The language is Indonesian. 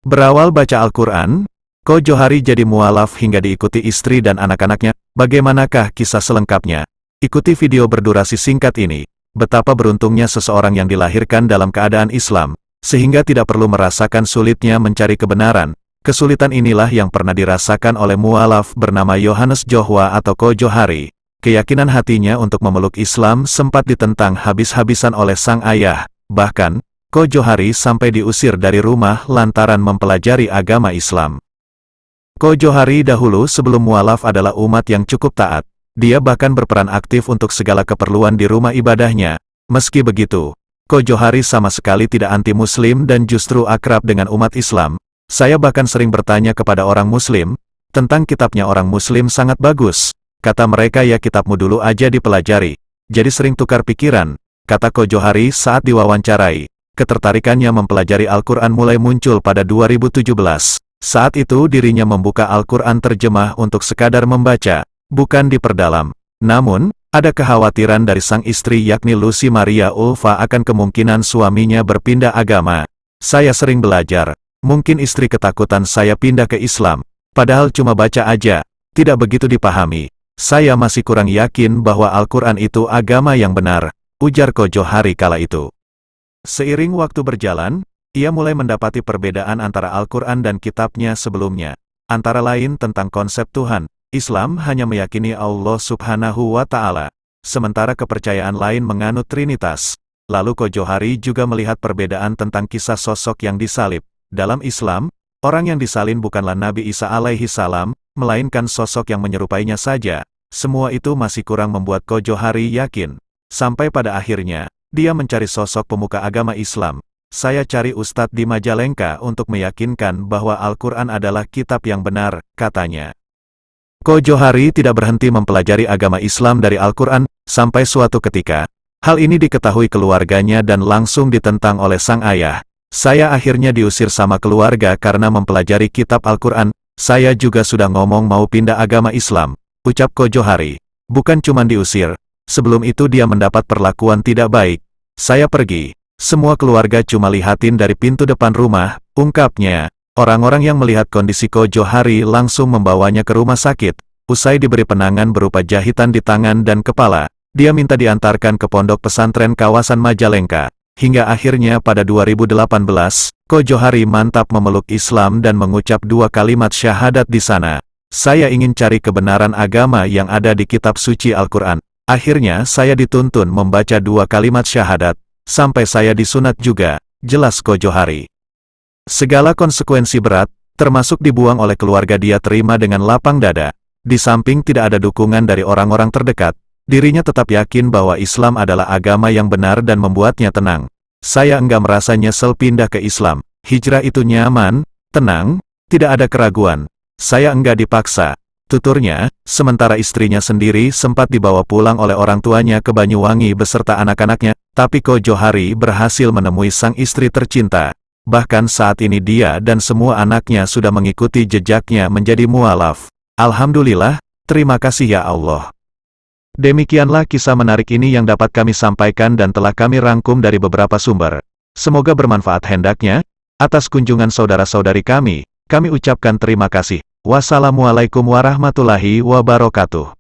Berawal baca Al-Quran, Ko Johari jadi mualaf hingga diikuti istri dan anak-anaknya. Bagaimanakah kisah selengkapnya? Ikuti video berdurasi singkat ini. Betapa beruntungnya seseorang yang dilahirkan dalam keadaan Islam, sehingga tidak perlu merasakan sulitnya mencari kebenaran. Kesulitan inilah yang pernah dirasakan oleh mualaf bernama Yohanes Johwa atau Ko Johari. Keyakinan hatinya untuk memeluk Islam sempat ditentang habis-habisan oleh sang ayah. Bahkan, Ko Johari sampai diusir dari rumah lantaran mempelajari agama Islam. Ko Johari dahulu sebelum mualaf adalah umat yang cukup taat. Dia bahkan berperan aktif untuk segala keperluan di rumah ibadahnya. Meski begitu, Ko Johari sama sekali tidak anti-muslim dan justru akrab dengan umat Islam. Saya bahkan sering bertanya kepada orang muslim, tentang kitabnya orang muslim sangat bagus. Kata mereka ya kitabmu dulu aja dipelajari. Jadi sering tukar pikiran, kata Ko Johari saat diwawancarai. Ketertarikannya mempelajari Al-Quran mulai muncul pada 2017. Saat itu dirinya membuka Al-Quran terjemah untuk sekadar membaca, bukan diperdalam. Namun, ada kekhawatiran dari sang istri yakni Lucy Maria Ulfa akan kemungkinan suaminya berpindah agama. Saya sering belajar, mungkin istri ketakutan saya pindah ke Islam, padahal cuma baca aja, tidak begitu dipahami. Saya masih kurang yakin bahwa Al-Quran itu agama yang benar, ujar Ko Johari kala itu. Seiring waktu berjalan, ia mulai mendapati perbedaan antara Al-Quran dan kitabnya sebelumnya. Antara lain tentang konsep Tuhan. Islam hanya meyakini Allah Subhanahu wa Ta'ala, sementara kepercayaan lain menganut Trinitas. Lalu Ko Johari juga melihat perbedaan tentang kisah sosok yang disalib. Dalam Islam, orang yang disalin bukanlah Nabi Isa alaihi salam, melainkan sosok yang menyerupainya saja. Semua itu masih kurang membuat Ko Johari yakin. Sampai pada akhirnya, dia mencari sosok pemuka agama Islam. Saya cari ustadz di Majalengka untuk meyakinkan bahwa Al-Quran adalah kitab yang benar, katanya. Ko Johari tidak berhenti mempelajari agama Islam dari Al-Quran, sampai suatu ketika, hal ini diketahui keluarganya dan langsung ditentang oleh sang ayah. Saya akhirnya diusir sama keluarga karena mempelajari kitab Al-Quran. Saya juga sudah ngomong mau pindah agama Islam, ucap Ko Johari. Bukan cuma diusir, sebelum itu dia mendapat perlakuan tidak baik. Saya pergi, semua keluarga cuma lihatin dari pintu depan rumah, ungkapnya. Orang-orang yang melihat kondisi Ko Johari langsung membawanya ke rumah sakit. Usai diberi penangan berupa jahitan di tangan dan kepala, dia minta diantarkan ke pondok pesantren kawasan Majalengka. Hingga akhirnya pada 2018, Ko Johari mantap memeluk Islam dan mengucap 2 kalimat syahadat di sana. Saya ingin cari kebenaran agama yang ada di kitab suci Al-Quran. Akhirnya saya dituntun membaca 2 kalimat syahadat, sampai saya disunat juga, jelas Ko Johari. Segala konsekuensi berat, termasuk dibuang oleh keluarga dia terima dengan lapang dada. Di samping tidak ada dukungan dari orang-orang terdekat, dirinya tetap yakin bahwa Islam adalah agama yang benar dan membuatnya tenang. Saya enggak merasa nyesel pindah ke Islam. Hijrah itu nyaman, tenang, tidak ada keraguan. Saya enggak dipaksa, tuturnya, sementara istrinya sendiri sempat dibawa pulang oleh orang tuanya ke Banyuwangi beserta anak-anaknya, tapi Ko Johari berhasil menemui sang istri tercinta. Bahkan saat ini dia dan semua anaknya sudah mengikuti jejaknya menjadi mualaf. Alhamdulillah, terima kasih ya Allah. Demikianlah kisah menarik ini yang dapat kami sampaikan dan telah kami rangkum dari beberapa sumber. Semoga bermanfaat hendaknya. Atas kunjungan saudara-saudari kami ucapkan terima kasih. Wassalamualaikum warahmatullahi wabarakatuh.